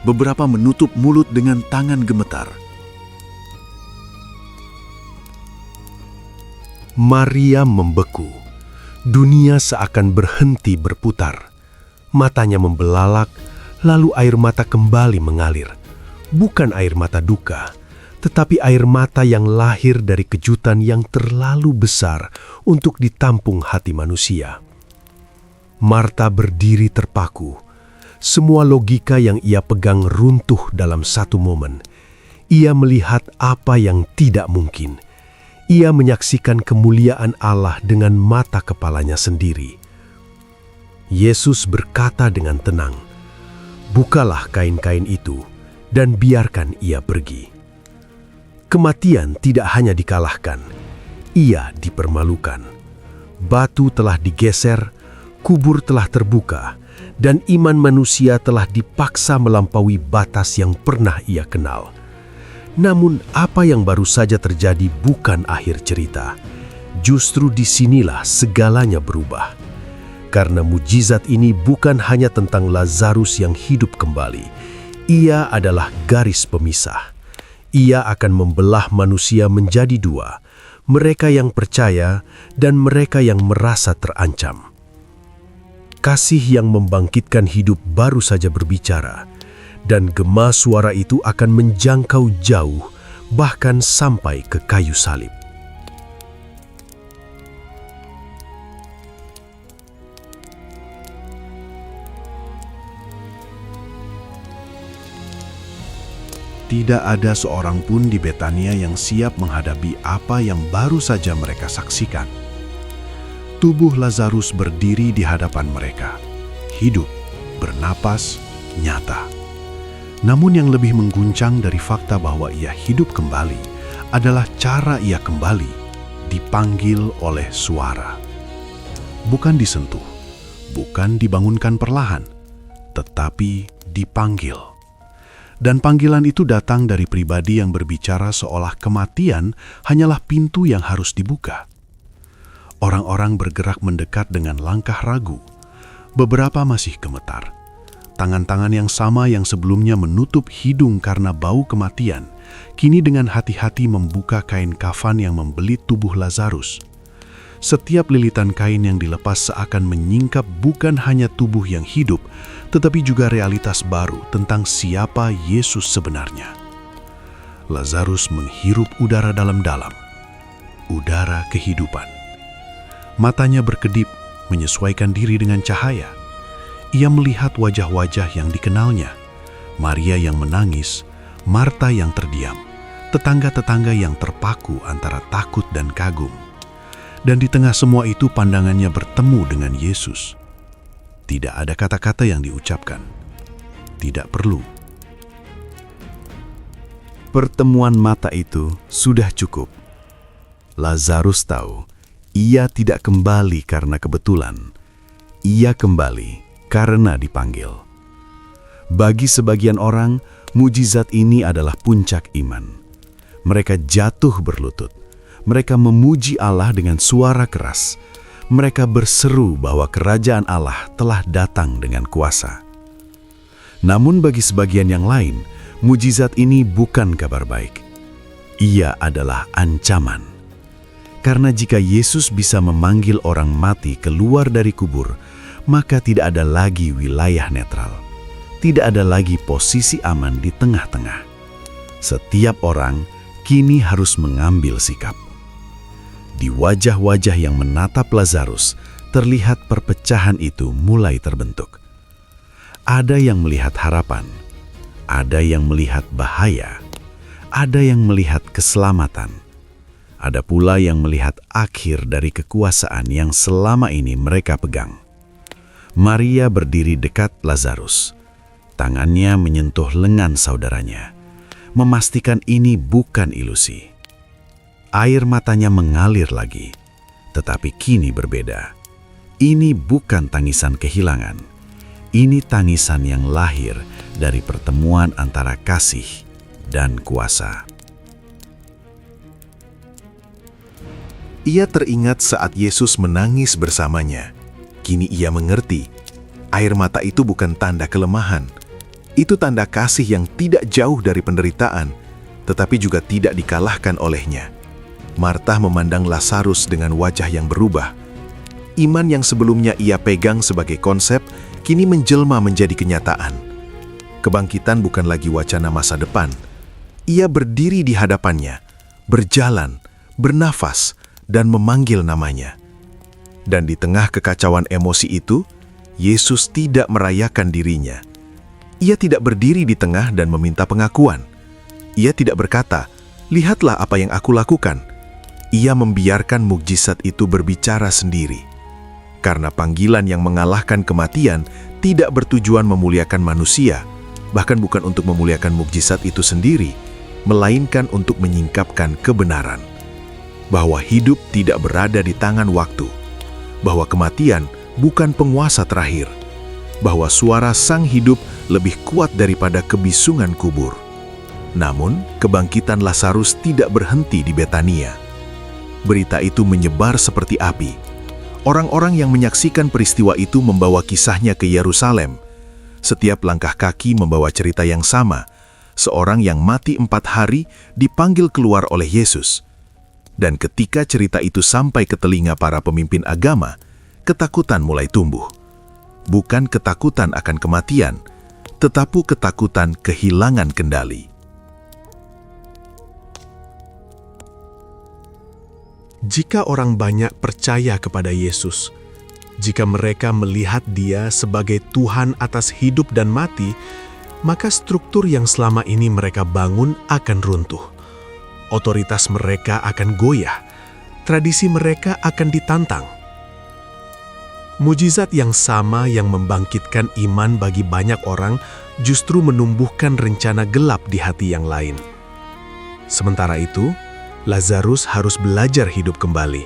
S2: Beberapa menutup mulut dengan tangan gemetar.
S1: Maria membeku. Dunia seakan berhenti berputar. Matanya membelalak, lalu air mata kembali mengalir. Bukan air mata duka, tetapi air mata yang lahir dari kejutan yang terlalu besar untuk ditampung hati manusia. Marta berdiri terpaku. Semua logika yang ia pegang runtuh dalam satu momen. Ia melihat apa yang tidak mungkin. Ia menyaksikan kemuliaan Allah dengan mata kepalanya sendiri. Yesus berkata dengan tenang, "Bukalah kain-kain itu dan biarkan ia pergi." Kematian tidak hanya dikalahkan, ia dipermalukan. Batu telah digeser, kubur telah terbuka, dan iman manusia telah dipaksa melampaui batas yang pernah ia kenal. Namun apa yang baru saja terjadi bukan akhir cerita. Justru disinilah segalanya berubah. Karena mujizat ini bukan hanya tentang Lazarus yang hidup kembali. Ia adalah garis pemisah. Ia akan membelah manusia menjadi dua, mereka yang percaya dan mereka yang merasa terancam. Kasih yang membangkitkan hidup baru saja berbicara, dan gema suara itu akan menjangkau jauh, bahkan sampai ke kayu salib.
S2: Tidak ada seorang pun di Betania yang siap menghadapi apa yang baru saja mereka saksikan. Tubuh Lazarus berdiri di hadapan mereka, hidup, bernapas, nyata. Namun yang lebih mengguncang dari fakta bahwa ia hidup kembali adalah cara ia kembali, dipanggil oleh suara. Bukan disentuh, bukan dibangunkan perlahan, tetapi dipanggil. Dan panggilan itu datang dari pribadi yang berbicara seolah kematian hanyalah pintu yang harus dibuka. Orang-orang bergerak mendekat dengan langkah ragu. Beberapa masih gemetar. Tangan-tangan yang sama yang sebelumnya menutup hidung karena bau kematian, kini dengan hati-hati membuka kain kafan yang membelit tubuh Lazarus. Setiap lilitan kain yang dilepas seakan menyingkap bukan hanya tubuh yang hidup, tetapi juga realitas baru tentang siapa Yesus sebenarnya. Lazarus menghirup udara dalam-dalam, udara kehidupan. Matanya berkedip, menyesuaikan diri dengan cahaya. Ia melihat wajah-wajah yang dikenalnya, Maria yang menangis, Marta yang terdiam, tetangga-tetangga yang terpaku antara takut dan kagum. Dan di tengah semua itu pandangannya bertemu dengan Yesus. Tidak ada kata-kata yang diucapkan. Tidak perlu.
S1: Pertemuan mata itu sudah cukup. Lazarus tahu, ia tidak kembali karena kebetulan. Ia kembali karena dipanggil. Bagi sebagian orang, mujizat ini adalah puncak iman. Mereka jatuh berlutut. Mereka memuji Allah dengan suara keras. Mereka berseru bahwa kerajaan Allah telah datang dengan kuasa. Namun bagi sebagian yang lain, mujizat ini bukan kabar baik. Ia adalah ancaman. Karena jika Yesus bisa memanggil orang mati keluar dari kubur, maka tidak ada lagi wilayah netral. Tidak ada lagi posisi aman di tengah-tengah. Setiap orang kini harus mengambil sikap. Di wajah-wajah yang menatap Lazarus, terlihat perpecahan itu mulai terbentuk. Ada yang melihat harapan, ada yang melihat bahaya, ada yang melihat keselamatan, ada pula yang melihat akhir dari kekuasaan yang selama ini mereka pegang. Maria berdiri dekat Lazarus. Tangannya menyentuh lengan saudaranya, memastikan ini bukan ilusi. Air matanya mengalir lagi, tetapi kini berbeda. Ini bukan tangisan kehilangan. Ini tangisan yang lahir dari pertemuan antara kasih dan kuasa.
S2: Ia teringat saat Yesus menangis bersamanya. Kini ia mengerti, air mata itu bukan tanda kelemahan. Itu tanda kasih yang tidak jauh dari penderitaan, tetapi juga tidak dikalahkan olehnya. Marta memandang Lazarus dengan wajah yang berubah. Iman yang sebelumnya ia pegang sebagai konsep, kini menjelma menjadi kenyataan. Kebangkitan bukan lagi wacana masa depan. Ia berdiri di hadapannya, berjalan, bernafas, dan memanggil namanya. Dan di tengah kekacauan emosi itu, Yesus tidak merayakan dirinya. Ia tidak berdiri di tengah dan meminta pengakuan. Ia tidak berkata, "Lihatlah apa yang aku lakukan." Ia membiarkan mukjizat itu berbicara sendiri. Karena panggilan yang mengalahkan kematian tidak bertujuan memuliakan manusia, bahkan bukan untuk memuliakan mukjizat itu sendiri, melainkan untuk menyingkapkan kebenaran. Bahwa hidup tidak berada di tangan waktu. Bahwa kematian bukan penguasa terakhir, bahwa suara sang hidup lebih kuat daripada kebisungan kubur. Namun, kebangkitan Lazarus tidak berhenti di Betania. Berita itu menyebar seperti api. Orang-orang yang menyaksikan peristiwa itu membawa kisahnya ke Yerusalem. Setiap langkah kaki membawa cerita yang sama. Seorang yang mati 4 hari dipanggil keluar oleh Yesus. Dan ketika cerita itu sampai ke telinga para pemimpin agama, ketakutan mulai tumbuh. Bukan ketakutan akan kematian, tetapi ketakutan kehilangan kendali.
S3: Jika orang banyak percaya kepada Yesus, jika mereka melihat Dia sebagai Tuhan atas hidup dan mati, maka struktur yang selama ini mereka bangun akan runtuh. Otoritas mereka akan goyah, tradisi mereka akan ditantang. Mujizat yang sama yang membangkitkan iman bagi banyak orang justru menumbuhkan rencana gelap di hati yang lain. Sementara itu, Lazarus harus belajar hidup kembali.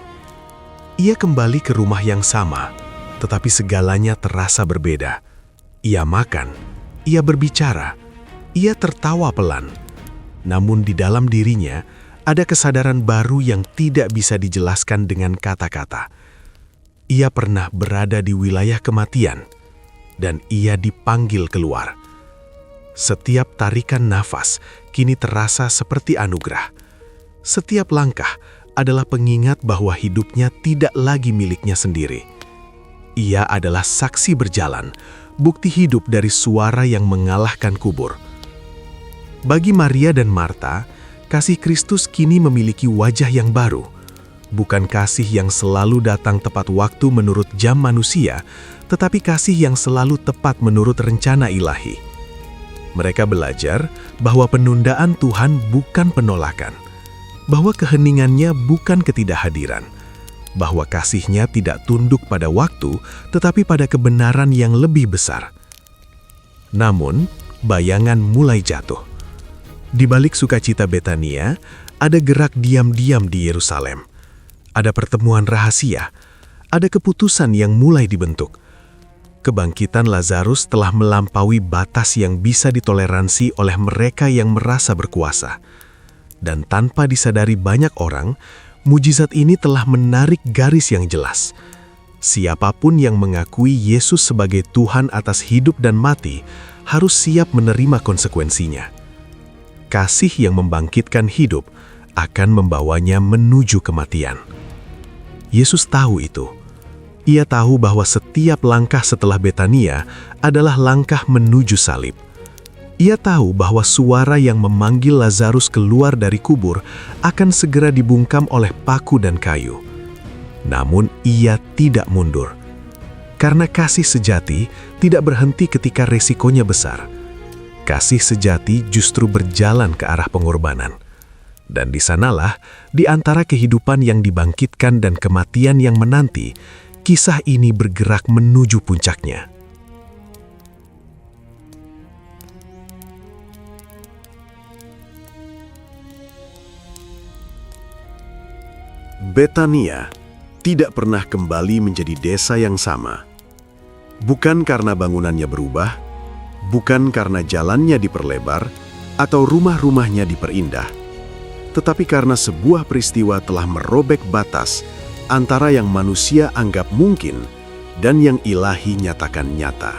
S3: Ia kembali ke rumah yang sama, tetapi segalanya terasa berbeda. Ia makan, ia berbicara, ia tertawa pelan. Namun di dalam dirinya ada kesadaran baru yang tidak bisa dijelaskan dengan kata-kata. Ia pernah berada di wilayah kematian, dan ia dipanggil keluar. Setiap tarikan nafas kini terasa seperti anugerah. Setiap langkah adalah pengingat bahwa hidupnya tidak lagi miliknya sendiri. Ia adalah saksi berjalan, bukti hidup dari suara yang mengalahkan kubur. Bagi Maria dan Marta, kasih Kristus kini memiliki wajah yang baru. bukan kasih yang selalu datang tepat waktu menurut jam manusia, tetapi kasih yang selalu tepat menurut rencana ilahi. Mereka belajar bahwa penundaan Tuhan bukan penolakan, bahwa keheningannya bukan ketidakhadiran, bahwa kasih-Nya tidak tunduk pada waktu, tetapi pada kebenaran yang lebih besar. Namun, bayangan mulai jatuh. Di balik sukacita Betania, ada gerak diam-diam di Yerusalem. Ada pertemuan rahasia, ada keputusan yang mulai dibentuk. Kebangkitan Lazarus telah melampaui batas yang bisa ditoleransi oleh mereka yang merasa berkuasa. Dan tanpa disadari banyak orang, mujizat ini telah menarik garis yang jelas. Siapapun yang mengakui Yesus sebagai Tuhan atas hidup dan mati harus siap menerima konsekuensinya. Kasih yang membangkitkan hidup akan membawanya menuju kematian. Yesus tahu itu. Ia tahu bahwa setiap langkah setelah Betania adalah langkah menuju salib. Ia tahu bahwa suara yang memanggil Lazarus keluar dari kubur akan segera dibungkam oleh paku dan kayu. Namun ia tidak mundur. Karena kasih sejati tidak berhenti ketika resikonya besar. Kasih sejati justru berjalan ke arah pengorbanan. Dan di sanalah, di antara kehidupan yang dibangkitkan dan kematian yang menanti, kisah ini bergerak menuju puncaknya.
S2: Betania tidak pernah kembali menjadi desa yang sama. Bukan karena bangunannya berubah, bukan karena jalannya diperlebar, atau rumah-rumahnya diperindah, tetapi karena sebuah peristiwa telah merobek batas antara yang manusia anggap mungkin dan yang ilahi nyatakan nyata.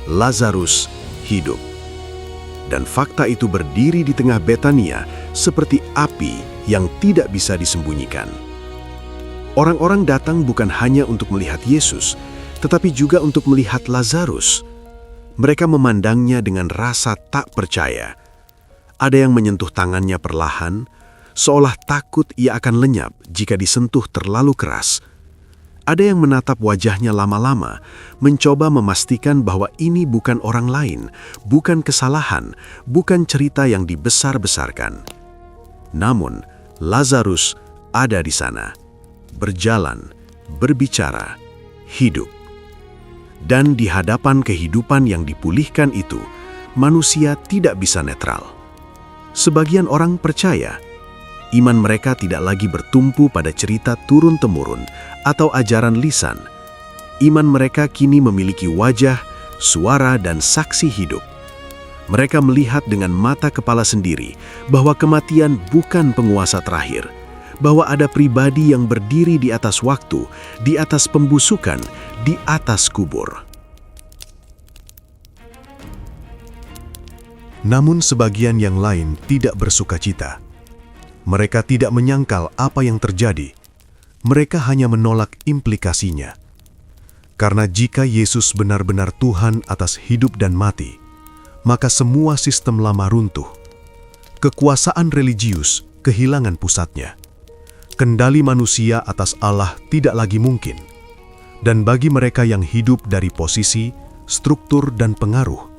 S2: Lazarus hidup. Dan fakta itu berdiri di tengah Betania seperti api yang tidak bisa disembunyikan. Orang-orang datang bukan hanya untuk melihat Yesus, tetapi juga untuk melihat Lazarus. Mereka memandangnya dengan rasa tak percaya. Ada yang menyentuh tangannya perlahan, seolah takut ia akan lenyap jika disentuh terlalu keras. Ada yang menatap wajahnya lama-lama, mencoba memastikan bahwa ini bukan orang lain, bukan kesalahan, bukan cerita yang dibesar-besarkan. Namun, Lazarus ada di sana, berjalan, berbicara, hidup. Dan di hadapan kehidupan yang dipulihkan itu, manusia tidak bisa netral. Sebagian orang percaya, iman mereka tidak lagi bertumpu pada cerita turun-temurun atau ajaran lisan. Iman mereka kini memiliki wajah, suara, dan saksi hidup. Mereka melihat dengan mata kepala sendiri bahwa kematian bukan penguasa terakhir, bahwa ada pribadi yang berdiri di atas waktu, di atas pembusukan, di atas kubur.
S1: Namun sebagian yang lain tidak bersukacita. Mereka tidak menyangkal apa yang terjadi. Mereka hanya menolak implikasinya. Karena jika Yesus benar-benar Tuhan atas hidup dan mati, maka semua sistem lama runtuh. Kekuasaan religius kehilangan pusatnya. Kendali manusia atas Allah tidak lagi mungkin. Dan bagi mereka yang hidup dari posisi, struktur, dan pengaruh,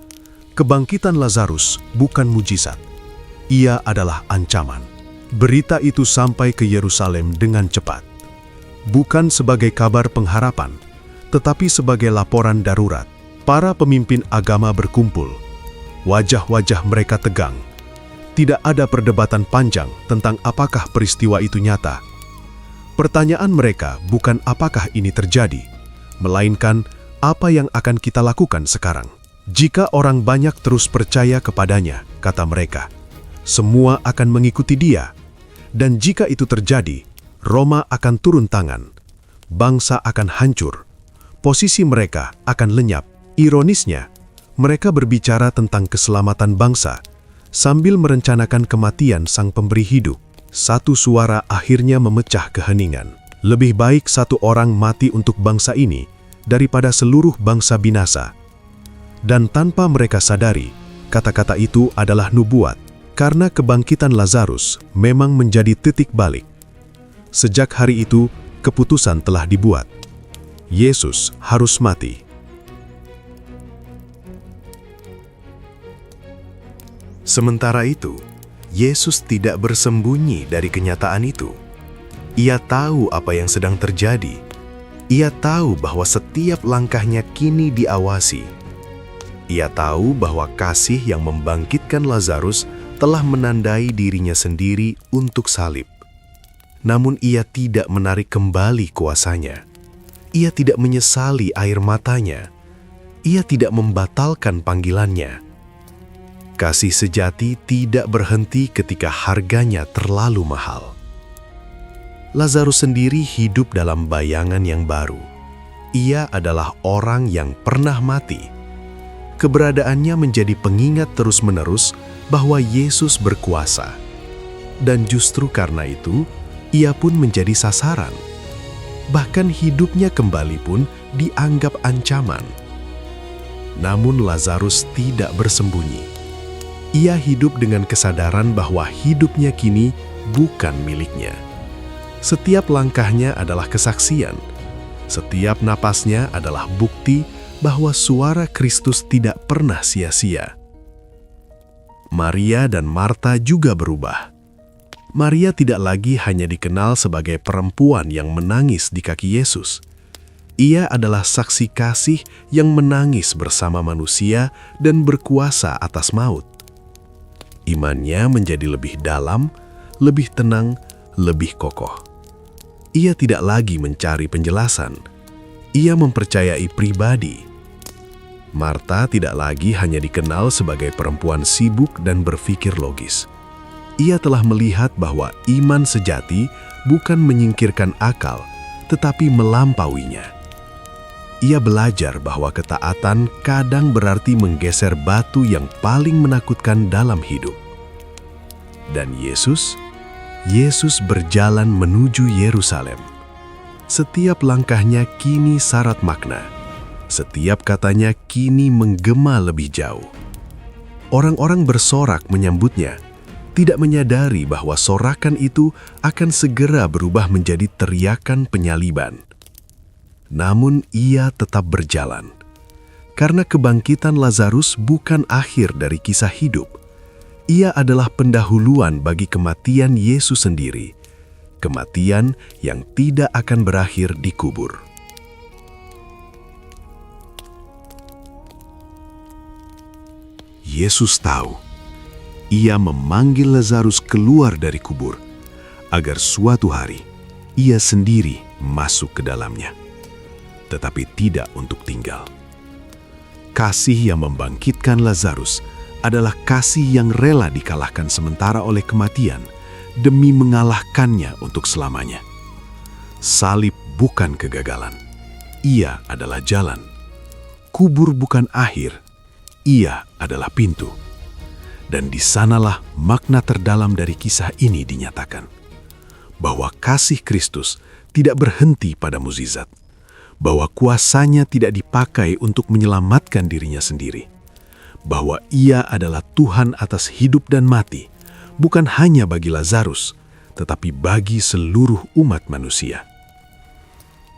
S1: kebangkitan Lazarus bukan mujizat. Ia adalah ancaman. Berita itu sampai ke Yerusalem dengan cepat. Bukan sebagai kabar pengharapan, tetapi sebagai laporan darurat. Para pemimpin agama berkumpul. Wajah-wajah mereka tegang. Tidak ada perdebatan panjang tentang apakah peristiwa itu nyata. Pertanyaan mereka bukan apakah ini terjadi, melainkan apa yang akan kita lakukan sekarang. Jika orang banyak terus percaya kepadanya, kata mereka, semua akan mengikuti dia. Dan jika itu terjadi, Roma akan turun tangan. Bangsa akan hancur. Posisi mereka akan lenyap. Ironisnya, mereka berbicara tentang keselamatan bangsa sambil merencanakan kematian sang pemberi hidup. Satu suara akhirnya memecah keheningan. Lebih baik satu orang mati untuk bangsa ini daripada seluruh bangsa binasa. Dan tanpa mereka sadari, kata-kata itu adalah nubuat, karena kebangkitan Lazarus memang menjadi titik balik.
S2: Sejak hari itu, keputusan telah dibuat. Yesus harus mati. Sementara itu, Yesus tidak bersembunyi dari kenyataan itu. Ia tahu apa yang sedang terjadi. Ia tahu bahwa setiap langkahnya kini diawasi. Ia tahu bahwa kasih yang membangkitkan Lazarus telah menandai dirinya sendiri untuk salib. Namun ia tidak menarik kembali kuasanya. Ia tidak menyesali air matanya. Ia tidak membatalkan panggilannya. Kasih sejati tidak berhenti ketika harganya terlalu mahal. Lazarus sendiri hidup dalam bayangan yang baru. Ia adalah orang yang pernah mati. Keberadaannya menjadi pengingat terus-menerus bahwa Yesus berkuasa. Dan justru karena itu, ia pun menjadi sasaran. Bahkan hidupnya kembali pun dianggap ancaman. Namun Lazarus tidak bersembunyi. Ia hidup dengan kesadaran bahwa hidupnya kini bukan miliknya. Setiap langkahnya adalah kesaksian. Setiap napasnya adalah bukti bahwa suara Kristus tidak pernah sia-sia. Maria dan Marta juga berubah. Maria tidak lagi hanya dikenal sebagai perempuan yang menangis di kaki Yesus. Ia adalah saksi kasih yang menangis bersama manusia dan berkuasa atas maut. Imannya menjadi lebih dalam, lebih tenang, lebih kokoh. Ia tidak lagi mencari penjelasan. Ia mempercayai pribadi. Marta tidak lagi hanya dikenal sebagai perempuan sibuk dan berpikir logis. Ia telah melihat bahwa iman sejati bukan menyingkirkan akal, tetapi melampauinya. Ia belajar bahwa ketaatan kadang berarti menggeser batu yang paling menakutkan dalam hidup. Dan Yesus berjalan menuju Yerusalem. Setiap langkahnya kini syarat makna. Setiap katanya kini menggema lebih jauh. Orang-orang bersorak menyambutnya, tidak menyadari bahwa sorakan itu akan segera berubah menjadi teriakan penyaliban. Namun ia tetap berjalan. Karena kebangkitan Lazarus bukan akhir dari kisah hidup. Ia adalah pendahuluan bagi kematian Yesus sendiri, kematian yang tidak akan berakhir di kubur. Yesus tahu, ia memanggil Lazarus keluar dari kubur, agar suatu hari ia sendiri masuk ke dalamnya, tetapi tidak untuk tinggal. Kasih yang membangkitkan Lazarus adalah kasih yang rela dikalahkan sementara oleh kematian demi mengalahkannya untuk selamanya. Salib bukan kegagalan. Ia adalah jalan. Kubur bukan akhir. Ia adalah pintu. Dan di sanalah makna terdalam dari kisah ini dinyatakan. Bahwa kasih Kristus tidak berhenti pada mukjizat. Bahwa kuasanya tidak dipakai untuk menyelamatkan dirinya sendiri. Bahwa ia adalah Tuhan atas hidup dan mati, bukan hanya bagi Lazarus, tetapi bagi seluruh umat manusia.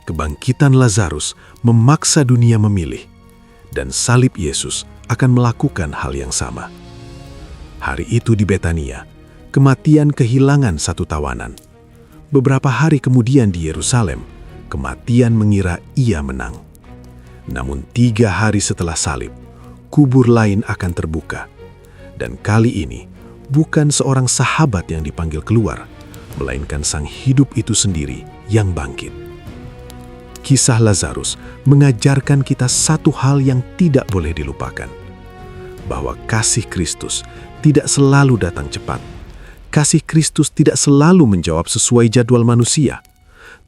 S2: Kebangkitan Lazarus memaksa dunia memilih, dan salib Yesus akan melakukan hal yang sama. Hari itu di Betania, kematian kehilangan satu tawanan. Beberapa hari kemudian di Yerusalem, kematian mengira ia menang. Namun 3 hari setelah salib, kubur lain akan terbuka. Dan kali ini, bukan seorang sahabat yang dipanggil keluar, melainkan sang hidup itu sendiri yang bangkit. Kisah Lazarus mengajarkan kita satu hal yang tidak boleh dilupakan. Bahwa kasih Kristus tidak selalu datang cepat. Kasih Kristus tidak selalu menjawab sesuai jadwal manusia.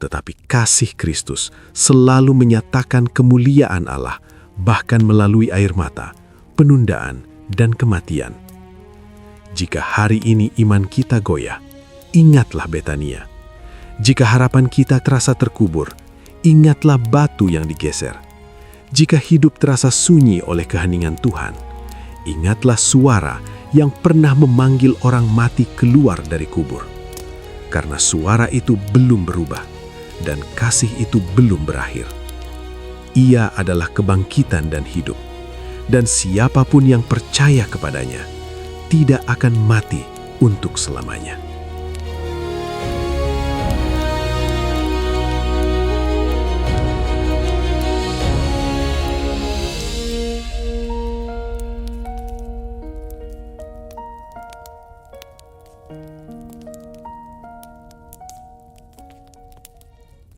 S2: Tetapi kasih Kristus selalu menyatakan kemuliaan Allah, bahkan melalui air mata, penundaan, dan kematian. Jika hari ini iman kita goyah, ingatlah Betania. Jika harapan kita terasa terkubur, ingatlah batu yang digeser. Jika hidup terasa sunyi oleh keheningan Tuhan, ingatlah suara yang pernah memanggil orang mati keluar dari kubur.
S3: karena suara itu belum berubah dan kasih itu belum berakhir. Ia adalah kebangkitan dan hidup, dan siapapun yang percaya kepadanya tidak akan mati untuk selamanya.